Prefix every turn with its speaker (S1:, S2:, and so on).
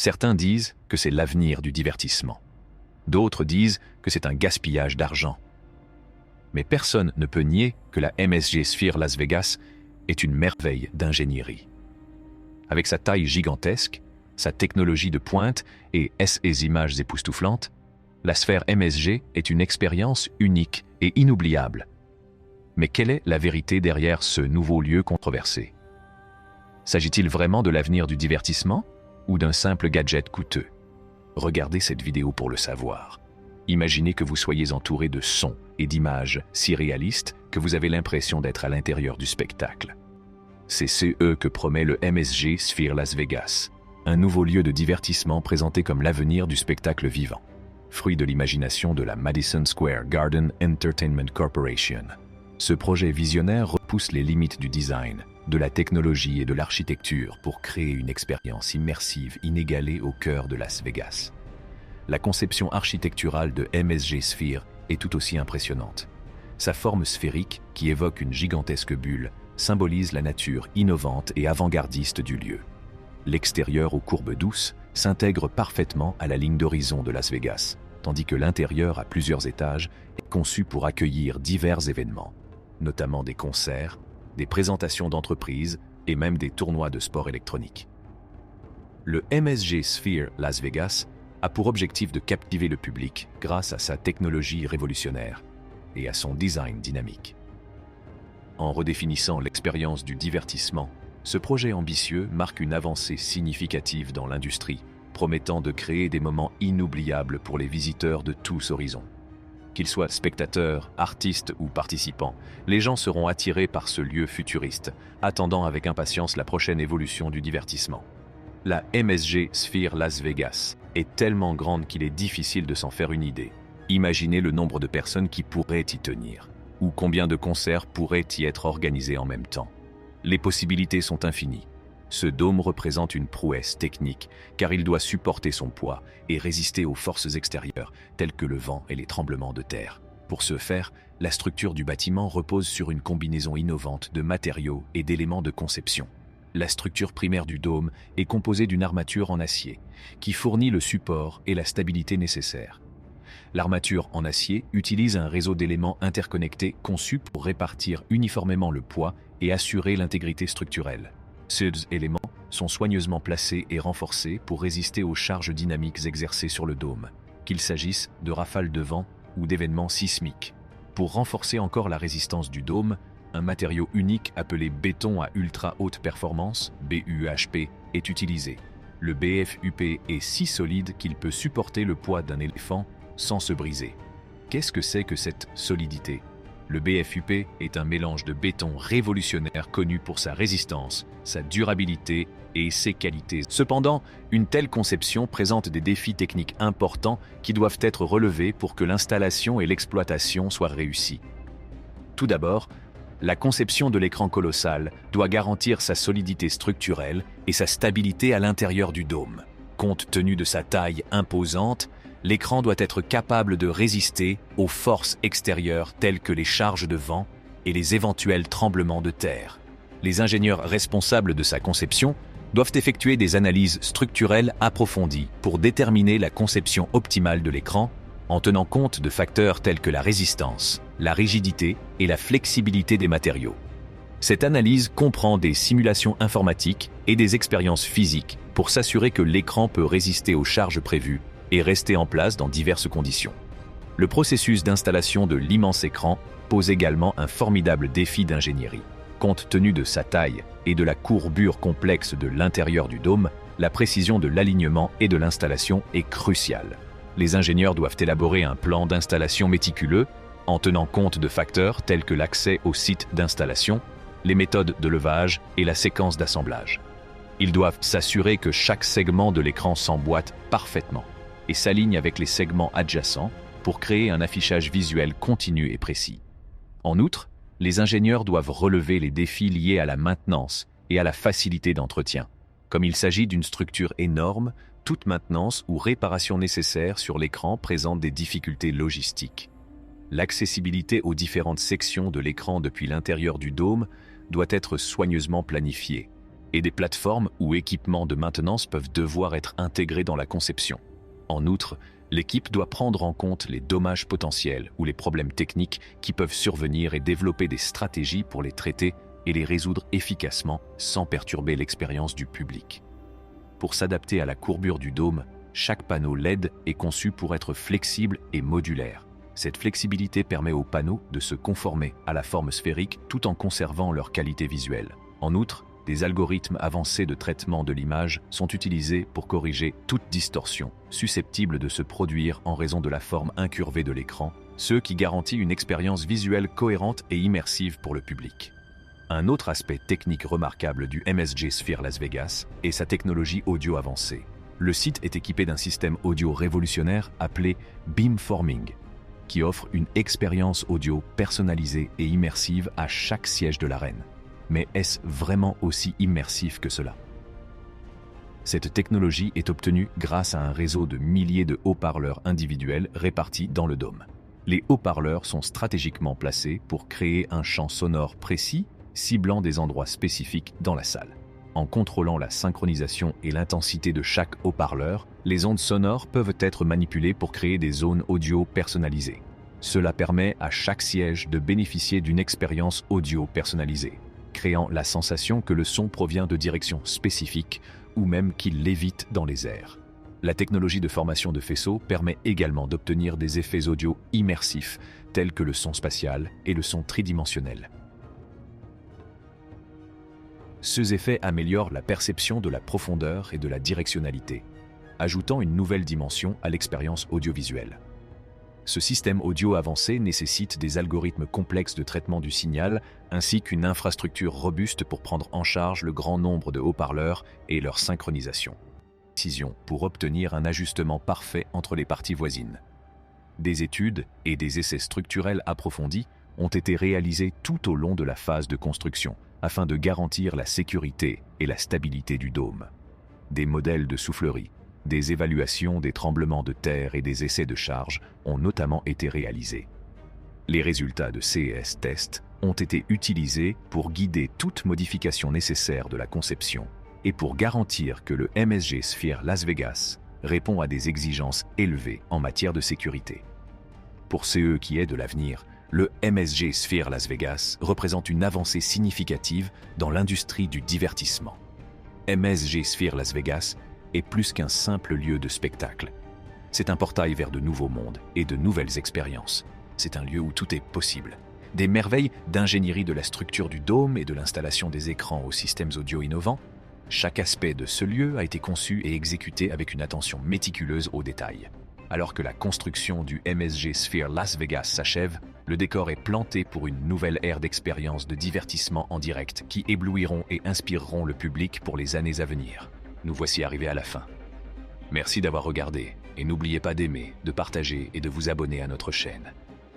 S1: Certains disent que c'est l'avenir du divertissement. D'autres disent que c'est un gaspillage d'argent. Mais personne ne peut nier que la MSG Sphere Las Vegas est une merveille d'ingénierie. Avec sa taille gigantesque, sa technologie de pointe et ses images époustouflantes, la sphère MSG est une expérience unique et inoubliable. Mais quelle est la vérité derrière ce nouveau lieu controversé? S'agit-il vraiment de l'avenir du divertissement ou d'un simple gadget coûteux? Regardez cette vidéo pour le savoir. Imaginez que vous soyez entouré de sons et d'images si réalistes que vous avez l'impression d'être à l'intérieur du spectacle. C'est ce que promet le MSG Sphere Las Vegas, un nouveau lieu de divertissement présenté comme l'avenir du spectacle vivant, fruit de l'imagination de la Madison Square Garden Entertainment Corporation. Ce projet visionnaire repousse les limites du design, de la technologie et de l'architecture pour créer une expérience immersive inégalée au cœur de Las Vegas. La conception architecturale de MSG Sphere est tout aussi impressionnante. Sa forme sphérique, qui évoque une gigantesque bulle, symbolise la nature innovante et avant-gardiste du lieu. L'extérieur aux courbes douces s'intègre parfaitement à la ligne d'horizon de Las Vegas, tandis que l'intérieur à plusieurs étages est conçu pour accueillir divers événements, notamment des concerts, des présentations d'entreprises et même des tournois de sport électronique. Le MSG Sphere Las Vegas a pour objectif de captiver le public grâce à sa technologie révolutionnaire et à son design dynamique. En redéfinissant l'expérience du divertissement, ce projet ambitieux marque une avancée significative dans l'industrie, promettant de créer des moments inoubliables pour les visiteurs de tous horizons. Qu'ils soient spectateurs, artistes ou participants, les gens seront attirés par ce lieu futuriste, attendant avec impatience la prochaine évolution du divertissement. La MSG Sphere Las Vegas est tellement grande qu'il est difficile de s'en faire une idée. Imaginez le nombre de personnes qui pourraient y tenir, ou combien de concerts pourraient y être organisés en même temps. Les possibilités sont infinies. Ce dôme représente une prouesse technique, car il doit supporter son poids et résister aux forces extérieures, telles que le vent et les tremblements de terre. Pour ce faire, la structure du bâtiment repose sur une combinaison innovante de matériaux et d'éléments de conception. La structure primaire du dôme est composée d'une armature en acier, qui fournit le support et la stabilité nécessaires. L'armature en acier utilise un réseau d'éléments interconnectés conçus pour répartir uniformément le poids et assurer l'intégrité structurelle. Ces éléments sont soigneusement placés et renforcés pour résister aux charges dynamiques exercées sur le dôme, qu'il s'agisse de rafales de vent ou d'événements sismiques. Pour renforcer encore la résistance du dôme, un matériau unique appelé béton à ultra haute performance, BUHP, est utilisé. Le BFUP est si solide qu'il peut supporter le poids d'un éléphant sans se briser. Qu'est-ce que c'est que cette solidité? Le BFUP est un mélange de béton révolutionnaire connu pour sa résistance, sa durabilité et ses qualités. Cependant, une telle conception présente des défis techniques importants qui doivent être relevés pour que l'installation et l'exploitation soient réussies. Tout d'abord, la conception de l'écran colossal doit garantir sa solidité structurelle et sa stabilité à l'intérieur du dôme. Compte tenu de sa taille imposante, l'écran doit être capable de résister aux forces extérieures telles que les charges de vent et les éventuels tremblements de terre. Les ingénieurs responsables de sa conception doivent effectuer des analyses structurelles approfondies pour déterminer la conception optimale de l'écran en tenant compte de facteurs tels que la résistance, la rigidité et la flexibilité des matériaux. Cette analyse comprend des simulations informatiques et des expériences physiques pour s'assurer que l'écran peut résister aux charges prévues et rester en place dans diverses conditions. Le processus d'installation de l'immense écran pose également un formidable défi d'ingénierie. Compte tenu de sa taille et de la courbure complexe de l'intérieur du dôme, la précision de l'alignement et de l'installation est cruciale. Les ingénieurs doivent élaborer un plan d'installation méticuleux en tenant compte de facteurs tels que l'accès au site d'installation, les méthodes de levage et la séquence d'assemblage. Ils doivent s'assurer que chaque segment de l'écran s'emboîte parfaitement et s'aligne avec les segments adjacents pour créer un affichage visuel continu et précis. En outre, les ingénieurs doivent relever les défis liés à la maintenance et à la facilité d'entretien. Comme il s'agit d'une structure énorme, toute maintenance ou réparation nécessaire sur l'écran présente des difficultés logistiques. L'accessibilité aux différentes sections de l'écran depuis l'intérieur du dôme doit être soigneusement planifiée. et des plateformes ou équipements de maintenance peuvent devoir être intégrés dans la conception. En outre, l'équipe doit prendre en compte les dommages potentiels ou les problèmes techniques qui peuvent survenir et développer des stratégies pour les traiter et les résoudre efficacement sans perturber l'expérience du public. Pour s'adapter à la courbure du dôme, chaque panneau LED est conçu pour être flexible et modulaire. Cette flexibilité permet aux panneaux de se conformer à la forme sphérique tout en conservant leur qualité visuelle. En outre, des algorithmes avancés de traitement de l'image sont utilisés pour corriger toute distorsion susceptible de se produire en raison de la forme incurvée de l'écran, ce qui garantit une expérience visuelle cohérente et immersive pour le public. Un autre aspect technique remarquable du MSG Sphere Las Vegas est sa technologie audio avancée. Le site est équipé d'un système audio révolutionnaire appelé Beamforming, qui offre une expérience audio personnalisée et immersive à chaque siège de l'arène. Mais est-ce vraiment aussi immersif que cela? Cette technologie est obtenue grâce à un réseau de milliers de haut-parleurs individuels répartis dans le dôme. Les haut-parleurs sont stratégiquement placés pour créer un champ sonore précis, ciblant des endroits spécifiques dans la salle. En contrôlant la synchronisation et l'intensité de chaque haut-parleur, les ondes sonores peuvent être manipulées pour créer des zones audio personnalisées. Cela permet à chaque siège de bénéficier d'une expérience audio personnalisée, créant la sensation que le son provient de directions spécifiques ou même qu'il lévite dans les airs. La technologie de formation de faisceaux permet également d'obtenir des effets audio immersifs tels que le son spatial et le son tridimensionnel. Ces effets améliorent la perception de la profondeur et de la directionnalité, ajoutant une nouvelle dimension à l'expérience audiovisuelle. Ce système audio avancé nécessite des algorithmes complexes de traitement du signal ainsi qu'une infrastructure robuste pour prendre en charge le grand nombre de haut-parleurs et leur synchronisation. Précision pour obtenir un ajustement parfait entre les parties voisines. Des études et des essais structurels approfondis ont été réalisés tout au long de la phase de construction afin de garantir la sécurité et la stabilité du dôme. Des modèles de soufflerie, des évaluations des tremblements de terre et des essais de charge ont notamment été réalisés. Les résultats de ces tests ont été utilisés pour guider toute modification nécessaire de la conception et pour garantir que le MSG Sphere Las Vegas répond à des exigences élevées en matière de sécurité. Pour ce qui est de l'avenir, le MSG Sphere Las Vegas représente une avancée significative dans l'industrie du divertissement. MSG Sphere Las Vegas est plus qu'un simple lieu de spectacle. C'est un portail vers de nouveaux mondes et de nouvelles expériences. C'est un lieu où tout est possible. Des merveilles d'ingénierie de la structure du dôme et de l'installation des écrans aux systèmes audio innovants. Chaque aspect de ce lieu a été conçu et exécuté avec une attention méticuleuse aux détails. Alors que la construction du MSG Sphere Las Vegas s'achève, le décor est planté pour une nouvelle ère d'expériences de divertissement en direct qui éblouiront et inspireront le public pour les années à venir. Nous voici arrivés à la fin. Merci d'avoir regardé et n'oubliez pas d'aimer, de partager et de vous abonner à notre chaîne.